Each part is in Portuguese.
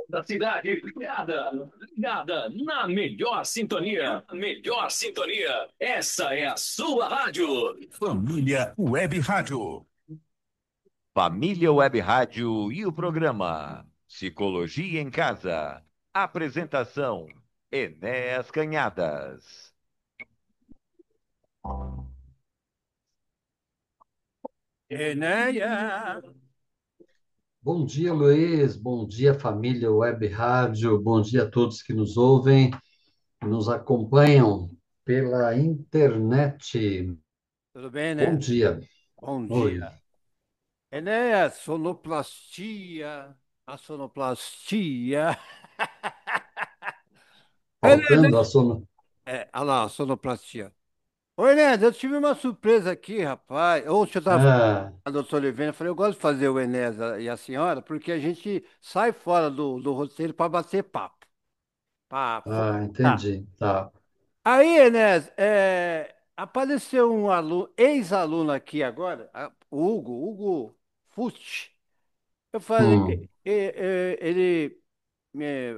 Da cidade, ligada na melhor sintonia. Essa é a sua rádio. Família Web Rádio. Família Web Rádio e o programa Psicologia em Casa. Apresentação: Enéas Canhadas. Enéia. Bom dia, Luiz. Bom dia, família Web Rádio. Bom dia a todos que nos ouvem, que nos acompanham pela internet. Tudo bem, Bom né? dia. Bom Oi. dia. Enéas, sonoplastia, a sonoplastia. Enéas, Faltando a sono. olha lá, a sonoplastia. Ô, Enéas, eu tive uma surpresa aqui, rapaz. Ontem eu estava falando Ah, com a doutora Olivena, eu falei, eu gosto de fazer o Enéas e a senhora, porque a gente sai fora do roteiro para bater papo. Pra fomentar. entendi. Tá. Aí, Enéas, apareceu um aluno, ex-aluno aqui agora, o Hugo Fucci. Eu falei, Hum, ele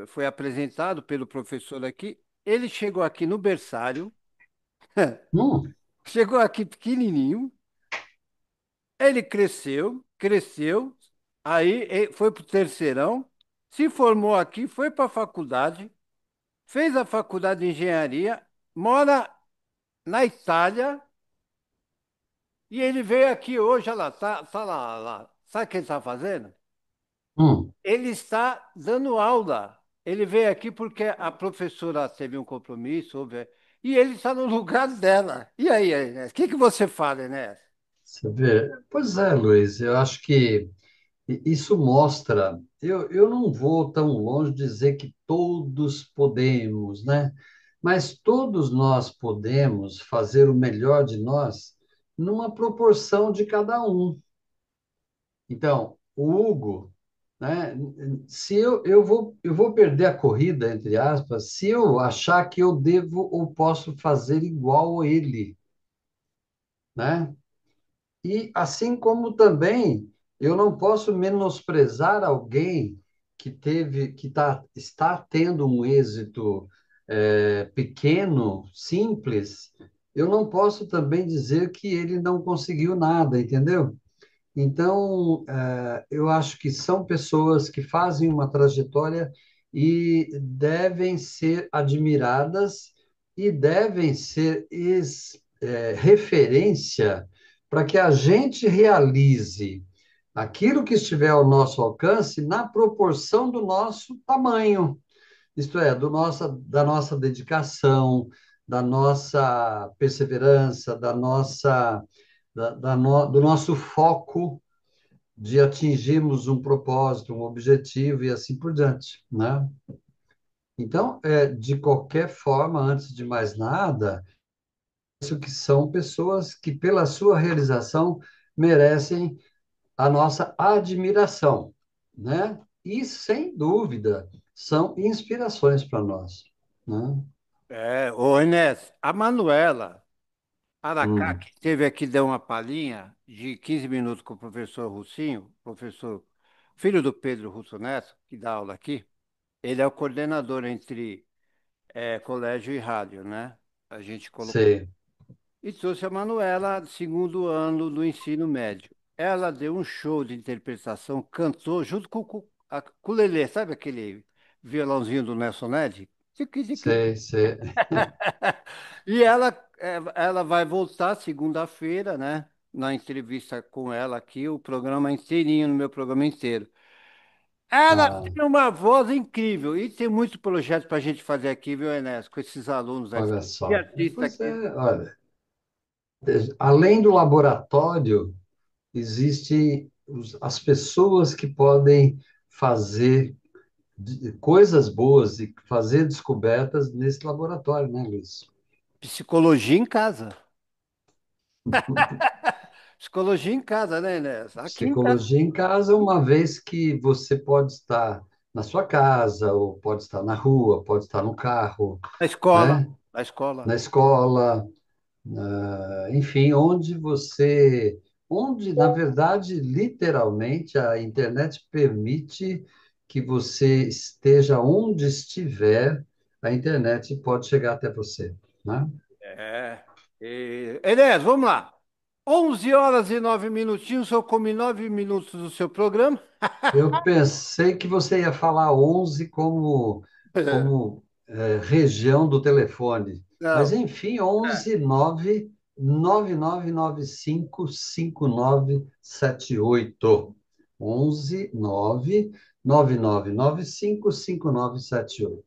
foi apresentado pelo professor aqui. Ele chegou aqui no berçário, hum, chegou aqui pequenininho. Ele cresceu, aí foi para o terceirão, se formou aqui, foi para a faculdade, fez a faculdade de engenharia, mora na Itália e ele veio aqui hoje, olha lá, tá lá. Sabe o que ele está fazendo? hum. Ele está dando aula. Ele veio aqui porque a professora teve um compromisso, e ele está no lugar dela. E aí, Inés, o que que você fala, Inés? Você vê? Pois é, Luiz, eu acho que isso mostra. Eu não vou tão longe de dizer que todos podemos, né? Mas todos nós podemos fazer o melhor de nós numa proporção de cada um. Então, o Hugo, né? Se eu vou perder a corrida, entre aspas, se eu achar que eu devo ou posso fazer igual a ele, né? E assim como também eu não posso menosprezar alguém está tendo um êxito pequeno, simples, eu não posso também dizer que ele não conseguiu nada, entendeu? Então, eu acho que são pessoas que fazem uma trajetória e devem ser admiradas e devem ser referência para que a gente realize aquilo que estiver ao nosso alcance na proporção do nosso tamanho, isto é, da nossa dedicação, da nossa perseverança, do nosso foco de atingirmos um propósito, um objetivo e assim por diante, né? Então, de qualquer forma, antes de mais nada, isso que são pessoas que, pela sua realização, merecem a nossa admiração, né? E, sem dúvida, são inspirações para nós, né? Ô Inés, a Manuela Aracá, Hum, que esteve aqui, deu uma palhinha de 15 minutos com o professor Russinho, professor, filho do Pedro Russo Neto, que dá aula aqui. Ele é o coordenador entre colégio e rádio, né? A gente colocou. sei, E trouxe a Manuela, segundo ano do ensino médio. Ela deu um show de interpretação, cantou junto com a ukulele, sabe aquele violãozinho do Nelson Ned? Tiqui, tiqui. sei. E ela vai voltar segunda-feira, né? Na entrevista com ela aqui, o programa inteirinho, no meu programa inteiro. Ela Ah, tem uma voz incrível e tem muito projeto para a gente fazer aqui, viu, Enéas? Com esses alunos aí. olha E só. artista Pois aqui. é, olha, além do laboratório, existem as pessoas que podem fazer coisas boas e fazer descobertas nesse laboratório, né, Luiz? Psicologia em casa. Psicologia em casa, né, Enéas? Aqui em casa. Psicologia em casa, uma vez que você pode estar na sua casa, ou pode estar na rua, pode estar no carro, Na escola. né? Na escola. Na escola, enfim, onde, na verdade, literalmente, a internet permite que você esteja onde estiver, a internet pode chegar até você, né? É. Enéas, vamos lá. 11 horas e 9 minutinhos, eu comi 9 minutos do seu programa. Eu pensei que você ia falar 11 como região do telefone, mas Não. enfim, É. 11 9 9995 5978. 11 9 9995 5978.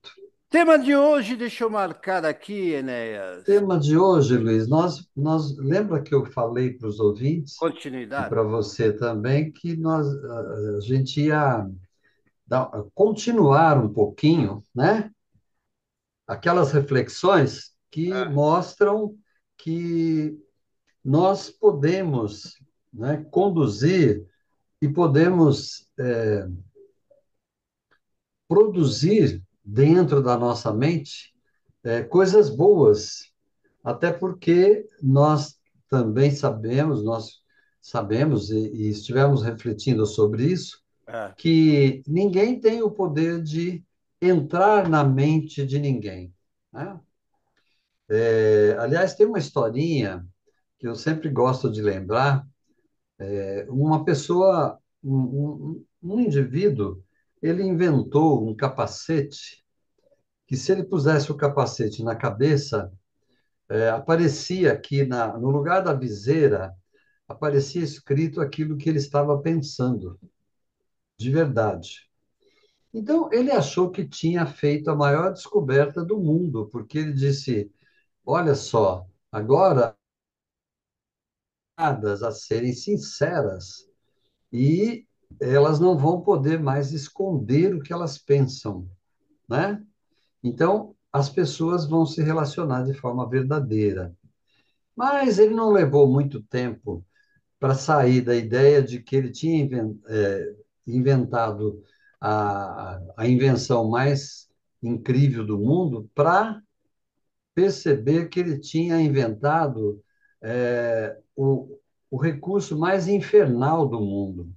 Tema de hoje, deixa eu marcar aqui, Enéas. Tema de hoje, Luiz, nós lembra que eu falei para os ouvintes e Continuidade. para você também que a gente ia continuar um pouquinho, né? Aquelas reflexões que É. mostram que nós podemos, né, conduzir e podemos produzir dentro da nossa mente coisas boas, até porque nós sabemos e estivemos refletindo sobre isso, É. que ninguém tem o poder de entrar na mente de ninguém, né? Aliás, tem uma historinha que eu sempre gosto de lembrar. Uma pessoa, um indivíduo, ele inventou um capacete que, se ele pusesse o capacete na cabeça, aparecia aqui no lugar da viseira, aparecia escrito aquilo que ele estava pensando, de verdade. Então, ele achou que tinha feito a maior descoberta do mundo, porque ele disse: olha só, agora a serem sinceras e elas não vão poder mais esconder o que elas pensam, né? Então, as pessoas vão se relacionar de forma verdadeira. Mas ele não levou muito tempo para sair da ideia de que ele tinha inventado a invenção mais incrível do mundo para perceber que ele tinha inventado o recurso mais infernal do mundo.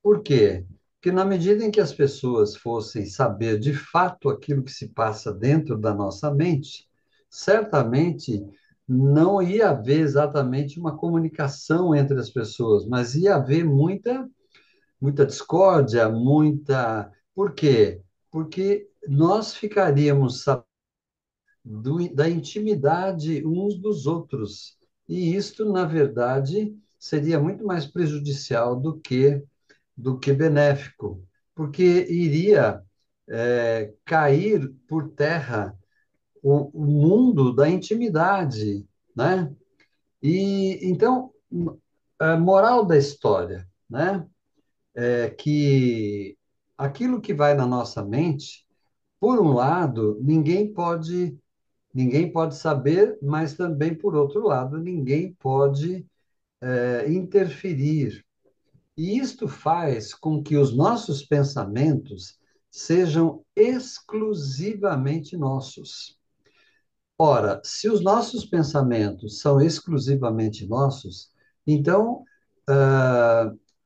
Por quê? Porque na medida em que as pessoas fossem saber de fato aquilo que se passa dentro da nossa mente, certamente não ia haver exatamente uma comunicação entre as pessoas, mas ia haver muita discórdia, muita. Por quê? Porque nós ficaríamos sabendo da intimidade uns dos outros. E isto, na verdade, seria muito mais prejudicial do que benéfico, porque iria cair por terra o mundo da intimidade, né? E então, a moral da história, né, é que aquilo que vai na nossa mente, por um lado, ninguém pode saber, mas também, por outro lado, ninguém pode interferir. E isto faz com que os nossos pensamentos sejam exclusivamente nossos. Ora, se os nossos pensamentos são exclusivamente nossos, então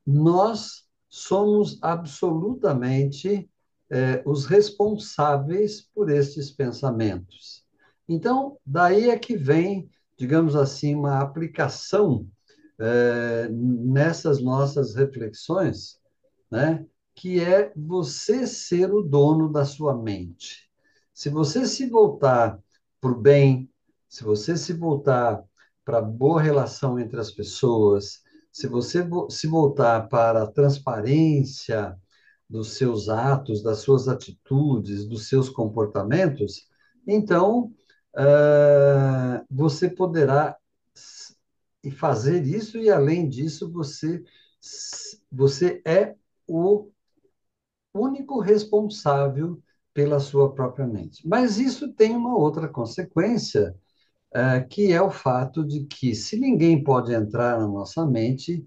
nós somos absolutamente os responsáveis por estes pensamentos. Então, daí é que vem, digamos assim, uma aplicação nessas nossas reflexões, né? Que é você ser o dono da sua mente. Se você se voltar para o bem, se você se voltar para a boa relação entre as pessoas, se você se voltar para a transparência dos seus atos, das suas atitudes, dos seus comportamentos, então você poderá e fazer isso, e além disso, você é o único responsável pela sua própria mente. Mas isso tem uma outra consequência, que é o fato de que, se ninguém pode entrar na nossa mente,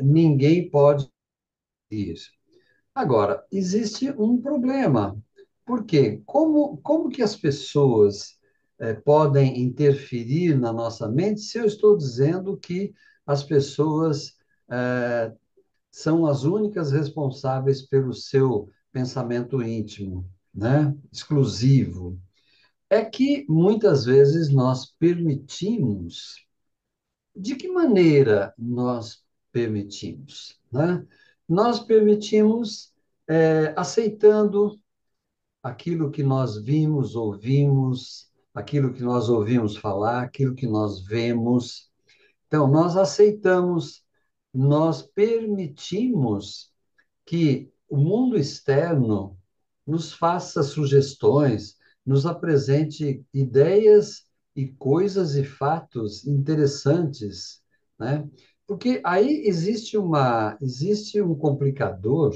ninguém pode ir. Agora, existe um problema. Por quê? Como que as pessoas podem interferir na nossa mente se eu estou dizendo que as pessoas são as únicas responsáveis pelo seu pensamento íntimo, né? Exclusivo. É que muitas vezes nós permitimos. De que maneira nós permitimos, né? Nós permitimos aceitando aquilo que nós vimos, ouvimos, aquilo que nós ouvimos falar, aquilo que nós vemos. Então, nós aceitamos, nós permitimos que o mundo externo nos faça sugestões, nos apresente ideias e coisas e fatos interessantes, né? Porque aí existe um complicador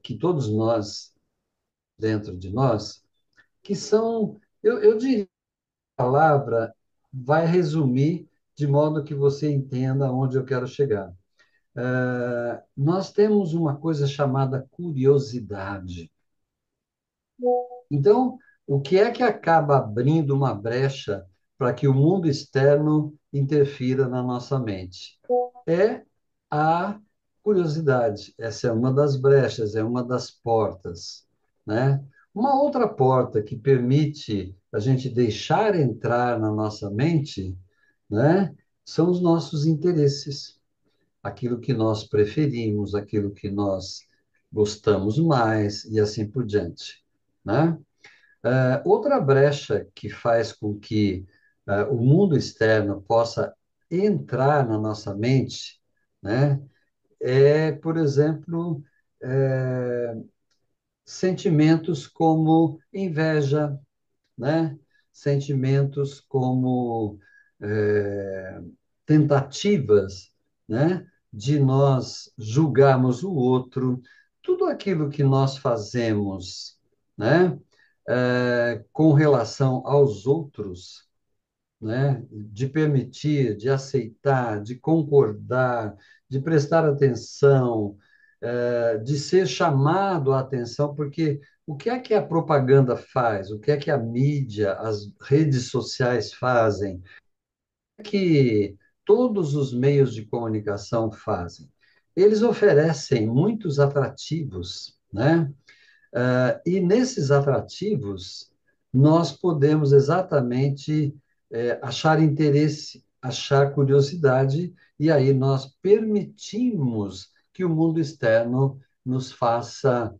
que todos nós, dentro de nós, que são, eu diria, a palavra vai resumir de modo que você entenda onde eu quero chegar. Nós temos uma coisa chamada curiosidade. Então, o que é que acaba abrindo uma brecha para que o mundo externo interfira na nossa mente? É a curiosidade. Essa é uma das brechas, é uma das portas, né? Uma outra porta que permite a gente deixar entrar na nossa mente, né, são os nossos interesses, aquilo que nós preferimos, aquilo que nós gostamos mais e assim por diante, né? Outra brecha que faz com que o mundo externo possa entrar na nossa mente, né, é, por exemplo, é, sentimentos como inveja, né? Sentimentos como é, tentativas, né? De nós julgarmos o outro, tudo aquilo que nós fazemos, né? Com relação aos outros, né? De permitir, de aceitar, de concordar, de prestar atenção, de ser chamado a atenção, porque o que é que a propaganda faz? O que é que a mídia, as redes sociais fazem? O que todos os meios de comunicação fazem? Eles oferecem muitos atrativos, né? E nesses atrativos, nós podemos exatamente achar interesse, achar curiosidade, e aí nós permitimos que o mundo externo nos faça,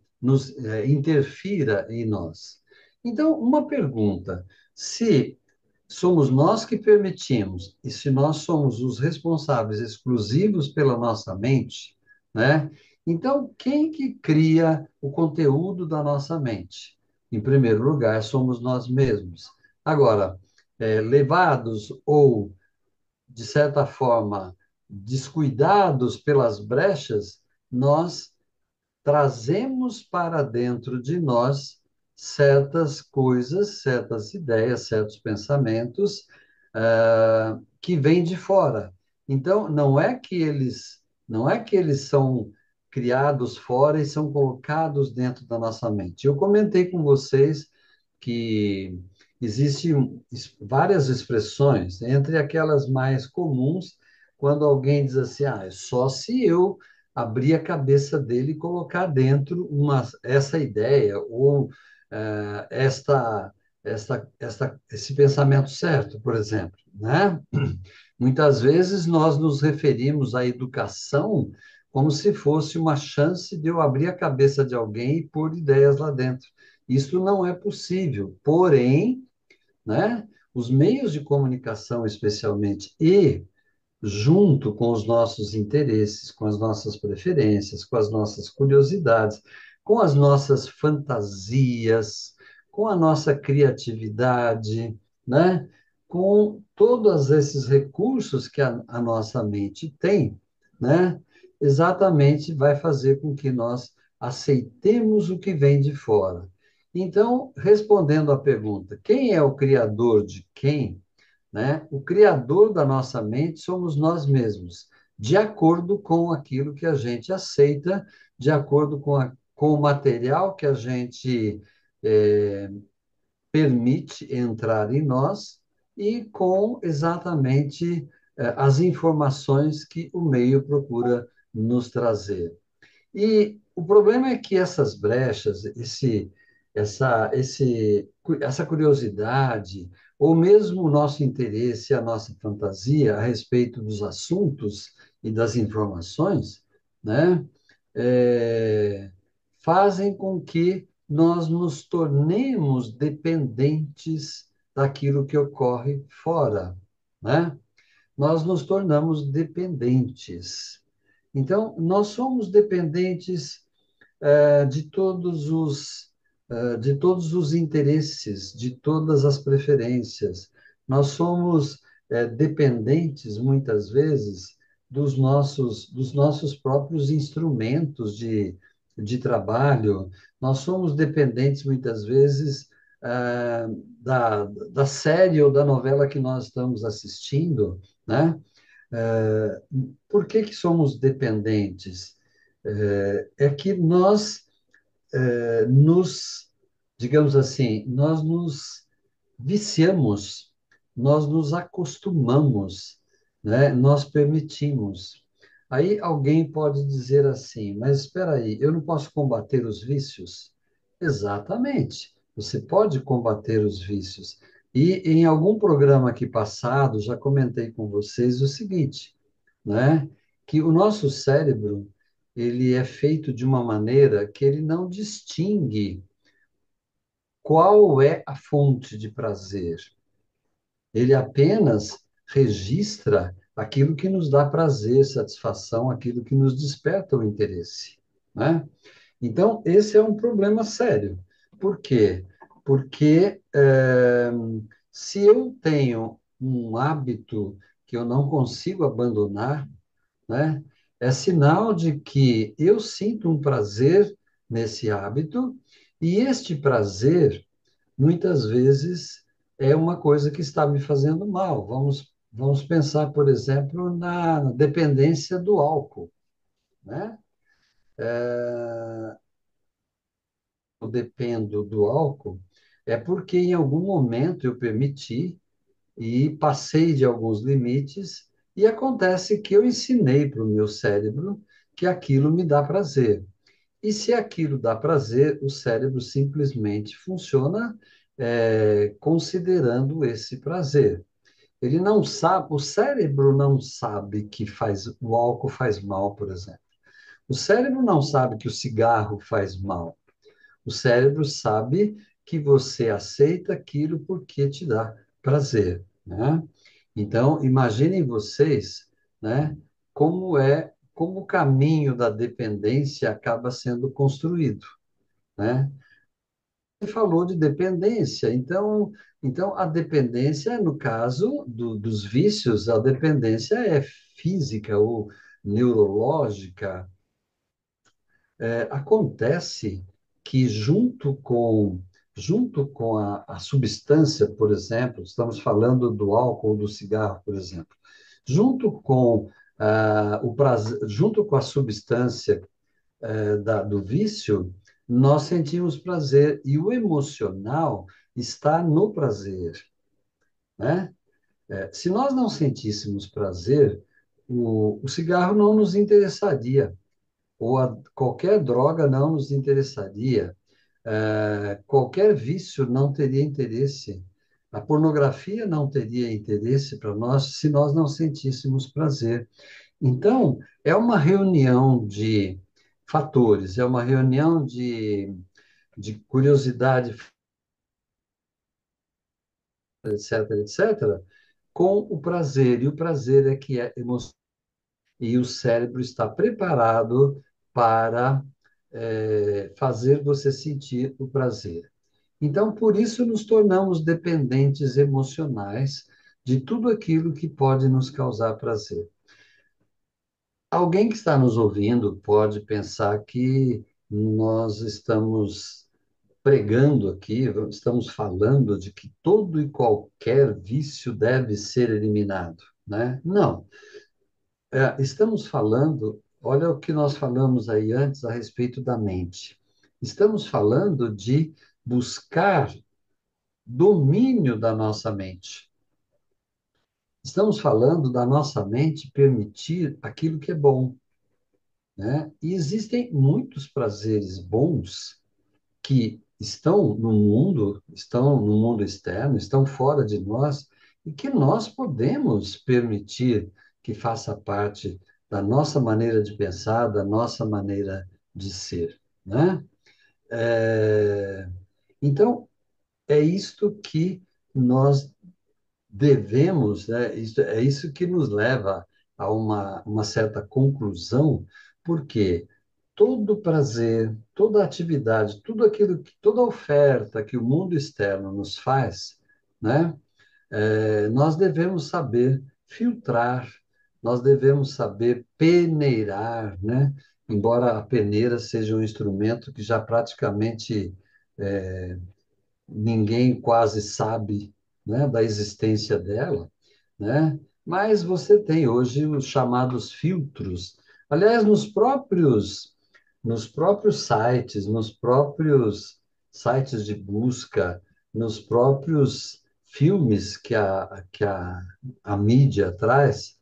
interfira em nós. Então, uma pergunta: se somos nós que permitimos, e se nós somos os responsáveis exclusivos pela nossa mente, né? Então, quem que cria o conteúdo da nossa mente? Em primeiro lugar, somos nós mesmos. Agora, levados ou, de certa forma, descuidados pelas brechas, nós trazemos para dentro de nós certas coisas, certas ideias, certos pensamentos, que vêm de fora. Então, não é que eles são criados fora e são colocados dentro da nossa mente. Eu comentei com vocês que existem várias expressões, entre aquelas mais comuns, quando alguém diz assim, é só se eu abrir a cabeça dele e colocar dentro essa ideia ou esse pensamento certo, por exemplo, né? Muitas vezes nós nos referimos à educação como se fosse uma chance de eu abrir a cabeça de alguém e pôr ideias lá dentro. Isso não é possível. Porém, né, os meios de comunicação, especialmente, e junto com os nossos interesses, com as nossas preferências, com as nossas curiosidades, com as nossas fantasias, com a nossa criatividade, né? Com todos esses recursos que a nossa mente tem, né? Exatamente vai fazer com que nós aceitemos o que vem de fora. Então, respondendo à pergunta, quem é o criador de quem? Né? O criador da nossa mente somos nós mesmos, de acordo com aquilo que a gente aceita, de acordo com o material que a gente eh, permite entrar em nós e com exatamente as informações que o meio procura nos trazer. E o problema é que essas brechas, essa curiosidade, ou mesmo o nosso interesse, a nossa fantasia a respeito dos assuntos e das informações, né, é, fazem com que nós nos tornemos dependentes daquilo que ocorre fora, né? Nós nos tornamos dependentes. Então, nós somos dependentes de todos os interesses, de todas as preferências. Nós somos dependentes, muitas vezes, dos nossos próprios instrumentos de trabalho. Nós somos dependentes, muitas vezes, da série ou da novela que nós estamos assistindo, né? Eh, por que que somos dependentes? É que nós nos, digamos assim, nós nos viciamos, nós nos acostumamos, né? Nós permitimos. Aí alguém pode dizer assim, mas espera aí, eu não posso combater os vícios? Exatamente, você pode combater os vícios. E em algum programa aqui passado, já comentei com vocês o seguinte, né? Que o nosso cérebro, ele é feito de uma maneira que ele não distingue qual é a fonte de prazer. Ele apenas registra aquilo que nos dá prazer, satisfação, aquilo que nos desperta o interesse, né? Então, esse é um problema sério. Por quê? Porque se eu tenho um hábito que eu não consigo abandonar, né? É sinal de que eu sinto um prazer nesse hábito, e este prazer, muitas vezes, é uma coisa que está me fazendo mal. Vamos pensar, por exemplo, na dependência do álcool, né? Eu dependo do álcool, é porque em algum momento eu permiti e passei de alguns limites, e acontece que eu ensinei para o meu cérebro que aquilo me dá prazer. E se aquilo dá prazer, o cérebro simplesmente funciona considerando esse prazer. Ele não sabe, o cérebro não sabe que o álcool faz mal, por exemplo. O cérebro não sabe que o cigarro faz mal. O cérebro sabe que você aceita aquilo porque te dá prazer, né? Então, imaginem vocês, né, como o caminho da dependência acaba sendo construído, né? Você falou de dependência, então a dependência, no caso dos vícios, a dependência é física ou neurológica. Acontece que junto com a substância, por exemplo, estamos falando do álcool ou do cigarro, por exemplo, junto com o prazer, junto com a substância do vício, nós sentimos prazer, e o emocional está no prazer, né? Se nós não sentíssemos prazer, o cigarro não nos interessaria, ou qualquer droga não nos interessaria, qualquer vício não teria interesse, a pornografia não teria interesse para nós se nós não sentíssemos prazer. Então, é uma reunião de fatores, é uma reunião de curiosidade, etc., etc., com o prazer, e o prazer é que é emocional, e o cérebro está preparado para fazer você sentir o prazer. Então, por isso, nos tornamos dependentes emocionais de tudo aquilo que pode nos causar prazer. Alguém que está nos ouvindo pode pensar que nós estamos pregando aqui, estamos falando de que todo e qualquer vício deve ser eliminado, né? Não. Estamos falando, olha o que nós falamos aí antes a respeito da mente. Estamos falando de buscar domínio da nossa mente. Estamos falando da nossa mente permitir aquilo que é bom. né? E existem muitos prazeres bons que estão no mundo externo, estão fora de nós, e que nós podemos permitir que faça parte da nossa maneira de pensar, da nossa maneira de ser, né? É, Então, é isto que nós devemos, né? É isso que nos leva a uma certa conclusão, porque todo prazer, toda atividade, toda oferta que o mundo externo nos faz, né? Nós devemos saber filtrar, nós devemos saber peneirar, né? Embora a peneira seja um instrumento que já praticamente ninguém quase sabe, né, da existência dela, né? Mas você tem hoje os chamados filtros. Aliás, nos próprios sites, nos próprios sites de busca, nos próprios filmes que a mídia traz,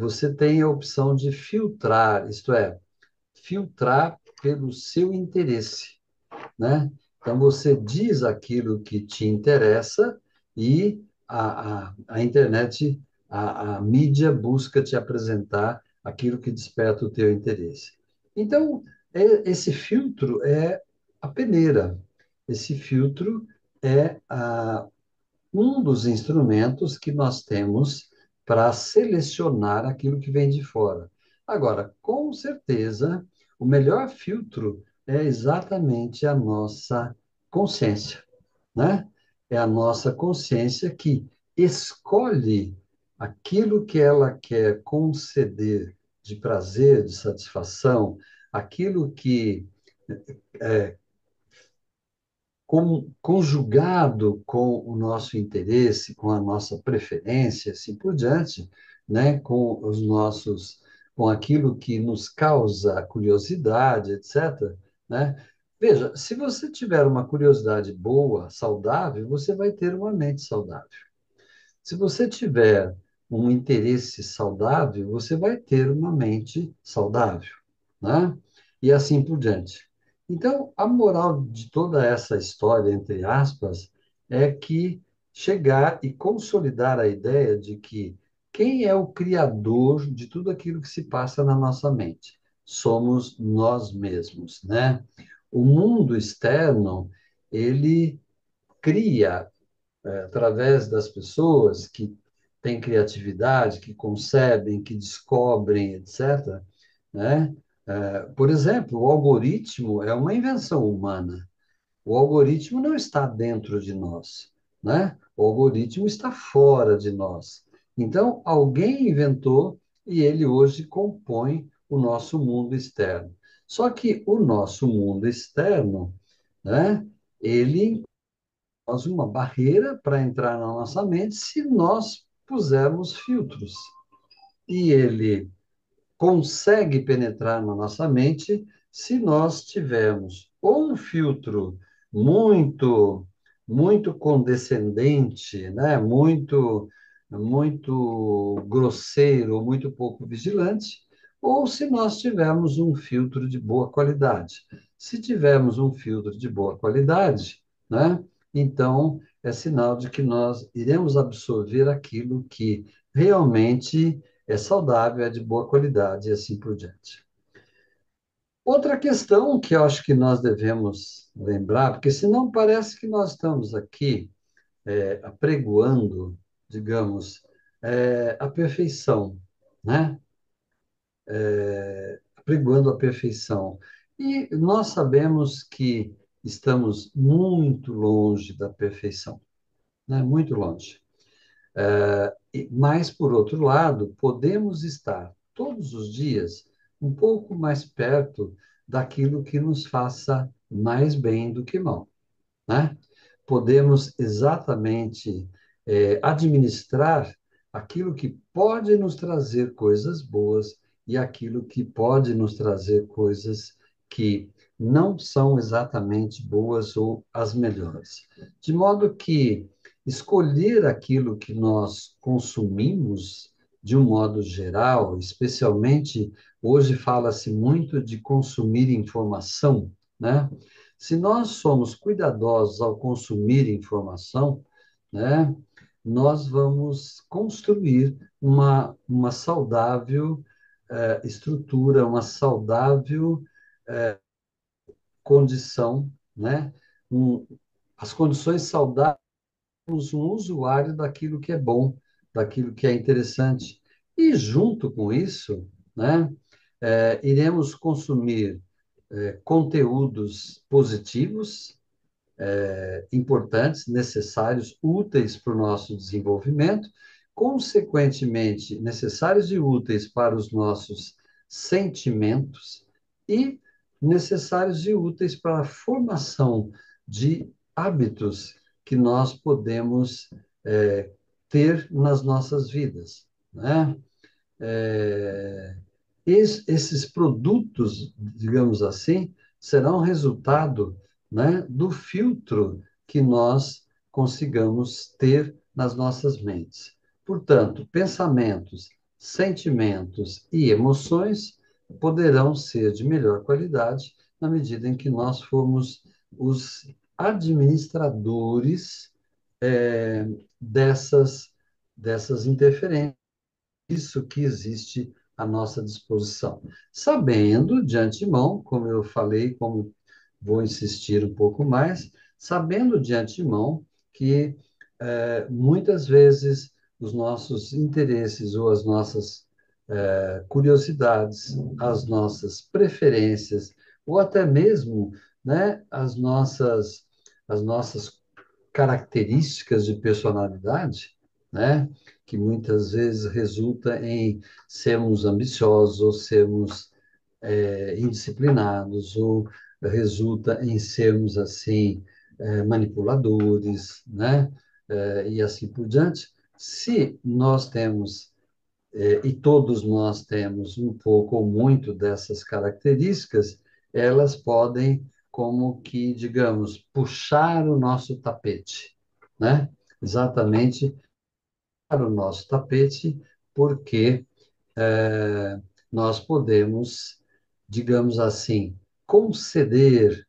você tem a opção de filtrar, isto é, filtrar pelo seu interesse, né? Então, você diz aquilo que te interessa e a internet, a mídia busca te apresentar aquilo que desperta o teu interesse. Então, esse filtro é a peneira. Esse filtro é um dos instrumentos que nós temos para selecionar aquilo que vem de fora. Agora, com certeza, o melhor filtro é exatamente a nossa consciência, né? É a nossa consciência que escolhe aquilo que ela quer conceder de prazer, de satisfação, aquilo que conjugado com o nosso interesse, com a nossa preferência, assim por diante, né? Com aquilo que nos causa curiosidade, etc., né? Veja, se você tiver uma curiosidade boa, saudável, você vai ter uma mente saudável. Se você tiver um interesse saudável, você vai ter uma mente saudável, né? E assim por diante. Então, a moral de toda essa história, entre aspas, é que chegar e consolidar a ideia de que quem é o criador de tudo aquilo que se passa na nossa mente? Somos nós mesmos, né? O mundo externo, ele cria através das pessoas que têm criatividade, que concebem, que descobrem, etc., né? Por exemplo, o algoritmo é uma invenção humana. O algoritmo não está dentro de nós, né? O algoritmo está fora de nós. Então, alguém inventou e ele hoje compõe o nosso mundo externo. Só que o nosso mundo externo, né? Ele nós uma barreira para entrar na nossa mente se nós pusermos filtros. E ele consegue penetrar na nossa mente se nós tivermos ou um filtro muito muito condescendente, né? Muito grosseiro, muito pouco vigilante, ou se nós tivermos um filtro de boa qualidade. Se tivermos um filtro de boa qualidade, né? Então é sinal de que nós iremos absorver aquilo que realmente é saudável, é de boa qualidade e assim por diante. Outra questão que eu acho que nós devemos lembrar, porque senão parece que nós estamos aqui apregoando, digamos, a perfeição, né? Apregoando a perfeição. E nós sabemos que estamos muito longe da perfeição, né? Muito longe. Mas, por outro lado, podemos estar todos os dias um pouco mais perto daquilo que nos faça mais bem do que mal, né? Podemos exatamente administrar aquilo que pode nos trazer coisas boas e aquilo que pode nos trazer coisas que não são exatamente boas ou as melhores. De modo que escolher aquilo que nós consumimos de um modo geral, especialmente hoje fala-se muito de consumir informação, né? Se nós somos cuidadosos ao consumir informação, né, nós vamos construir uma saudável estrutura, uma saudável condição, né? Um, as condições saudáveis, um usuário daquilo que é bom, daquilo que é interessante. E junto com isso, né, iremos consumir conteúdos positivos, importantes, necessários, úteis para o nosso desenvolvimento, consequentemente, necessários e úteis para os nossos sentimentos e necessários e úteis para a formação de hábitos que nós podemos ter nas nossas vidas, né? É, esses produtos, digamos assim, serão resultado, né, do filtro que nós consigamos ter nas nossas mentes. Portanto, pensamentos, sentimentos e emoções poderão ser de melhor qualidade na medida em que nós formos os administradores dessas interferências, isso que existe à nossa disposição. Sabendo de antemão, como eu falei, como vou insistir um pouco mais, sabendo de antemão que muitas vezes os nossos interesses ou as nossas curiosidades, as nossas preferências, ou até mesmo, né, as nossas características de personalidade, né, que muitas vezes resulta em sermos ambiciosos ou sermos indisciplinados, ou resulta em sermos assim manipuladores, né, e assim por diante. Se nós temos e todos nós temos um pouco ou muito dessas características, elas podem, como que, digamos, puxar o nosso tapete, né? Exatamente para o nosso tapete, porque nós podemos, digamos assim, conceder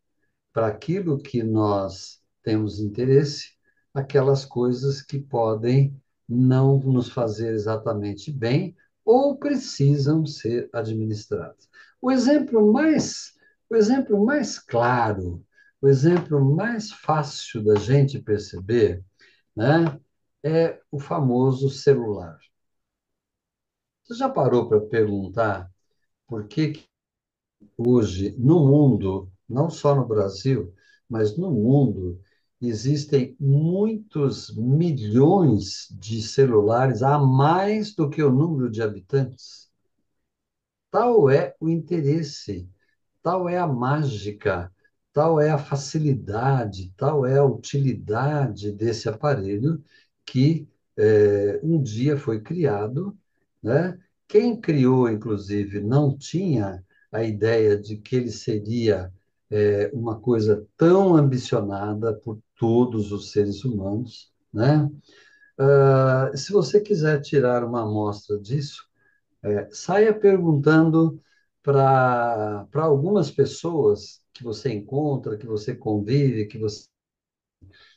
para aquilo que nós temos interesse, aquelas coisas que podem não nos fazer exatamente bem ou precisam ser administradas. O exemplo mais, o exemplo mais claro, o exemplo mais fácil da gente perceber, né, é o famoso celular. Você já parou para perguntar por que hoje, no mundo, não só no Brasil, mas no mundo, existem muitos milhões de celulares a mais do que o número de habitantes? Tal é o interesse, tal é a mágica, tal é a facilidade, tal é a utilidade desse aparelho que um dia foi criado, né? Quem criou, inclusive, não tinha a ideia de que ele seria uma coisa tão ambicionada por todos os seres humanos, né? Se você quiser tirar uma amostra disso, saia perguntando para algumas pessoas que você encontra, que você convive,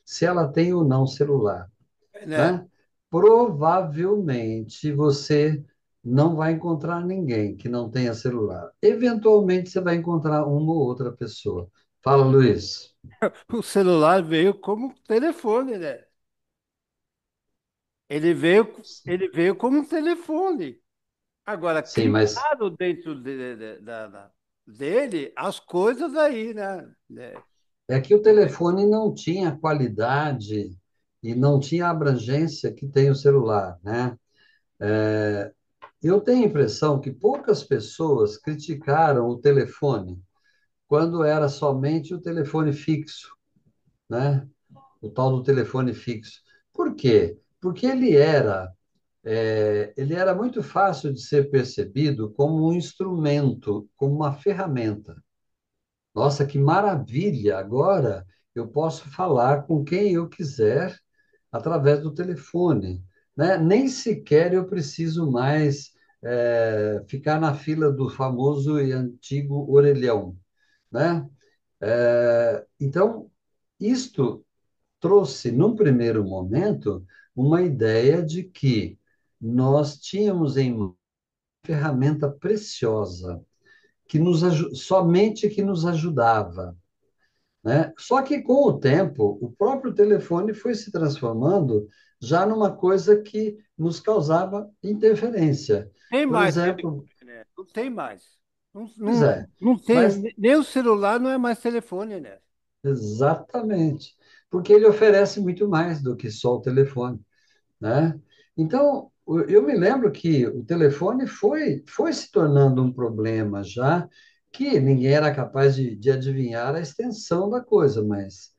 se ela tem ou não celular, Né? né? Provavelmente você não vai encontrar ninguém que não tenha celular. Eventualmente você vai encontrar uma ou outra pessoa. Fala, Luiz. O celular veio como telefone, né? Ele veio como um telefone. Agora, Sim, mas criaram dentro dele as coisas aí, né? é que o telefone não tinha a qualidade e não tinha a abrangência que tem o celular, né? Eu tenho a impressão que poucas pessoas criticaram o telefone quando era somente o telefone fixo, né? O tal do telefone fixo. Por quê? Porque ele era muito fácil de ser percebido como um instrumento, como uma ferramenta. Nossa, que maravilha! Agora eu posso falar com quem eu quiser através do telefone. né? Nem sequer eu preciso mais ficar na fila do famoso e antigo orelhão, né? Então, isto trouxe, num primeiro momento, uma ideia de que nós tínhamos em mão uma ferramenta preciosa, somente que nos ajudava, né? Só que com o tempo, o próprio telefone foi se transformando já numa coisa que nos causava interferência. Tem Por mais exemplo, telefone, né? Não tem mais. Não, pois não, é, não mas tem, nem o celular não é mais telefone, né? exatamente, porque ele oferece muito mais do que só o telefone, né? Então, eu me lembro que o telefone foi se tornando um problema já, que ninguém era capaz de adivinhar a extensão da coisa, mas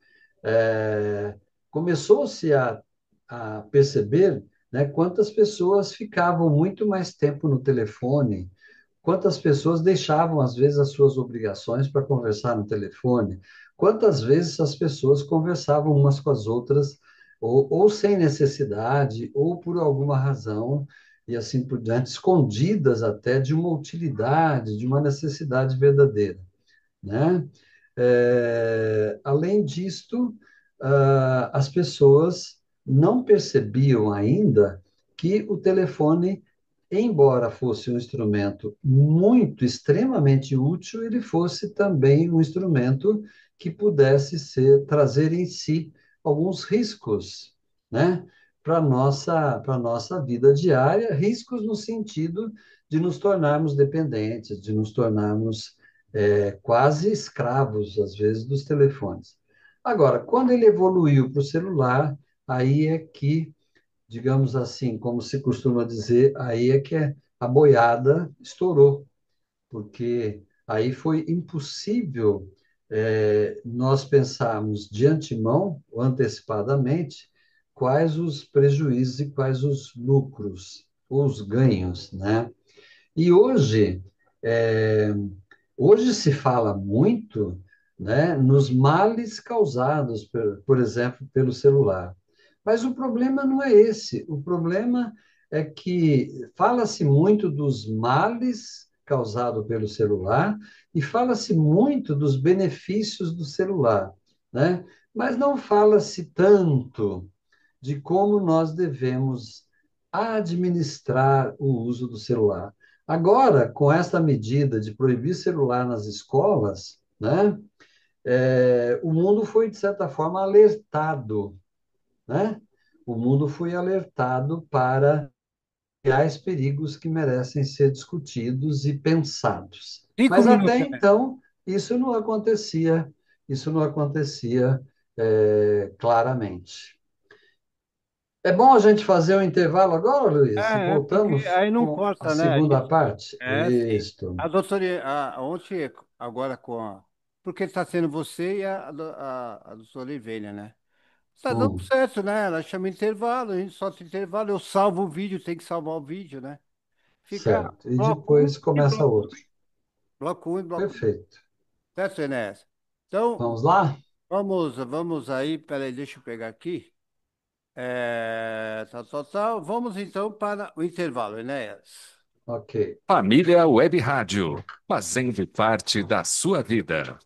começou-se a perceber, né, quantas pessoas ficavam muito mais tempo no telefone, quantas pessoas deixavam, às vezes, as suas obrigações para conversar no telefone, quantas vezes as pessoas conversavam umas com as outras, ou sem necessidade, ou por alguma razão, e assim por diante, escondidas até de uma utilidade, de uma necessidade verdadeira, né? Além disto, as pessoas não percebiam ainda que o telefone, embora fosse um instrumento muito, extremamente útil, ele fosse também um instrumento que pudesse trazer em si alguns riscos, né? Para nossa vida diária, riscos no sentido de nos tornarmos dependentes, de nos tornarmos quase escravos, às vezes, dos telefones. Agora, quando ele evoluiu para o celular, aí é que, digamos assim, como se costuma dizer, aí é que a boiada estourou, porque aí foi impossível nós pensarmos de antemão, ou antecipadamente, quais os prejuízos e quais os lucros, os ganhos, né? E é, hoje se fala muito, né, nos males causados, por exemplo, pelo celular. Mas o problema não é esse. O problema é que fala-se muito dos males causados pelo celular e fala-se muito dos benefícios do celular, né? Mas não fala-se tanto de como nós devemos administrar o uso do celular. Agora, com esta medida de proibir celular nas escolas, né, o mundo foi, de certa forma, alertado, né? O mundo foi alertado para reais perigos que merecem ser discutidos e pensados. 5 Mas até minutos, né? então, isso não acontecia claramente. É bom a gente fazer um intervalo agora, Luiz? Porque Voltamos aí não com a corta, né? segunda parte? Sim. Isso. A doutora, ontem, agora porque está sendo você e a doutora Ivênia, né? Está dando Hum, certo, né? Ela chama intervalo, a gente solta intervalo, eu salvo o vídeo, tem que salvar o vídeo, né? Fica certo. E bloco um depois e começa bloco outro. 2. Bloco um e bloco 2. Perfeito. Certo, Enéas? Então, Vamos lá? vamos aí, peraí, deixa eu pegar aqui. Tal, tal, tal. Vamos então para o intervalo, Enéas. Ok. Família Web Rádio, fazendo parte da sua vida.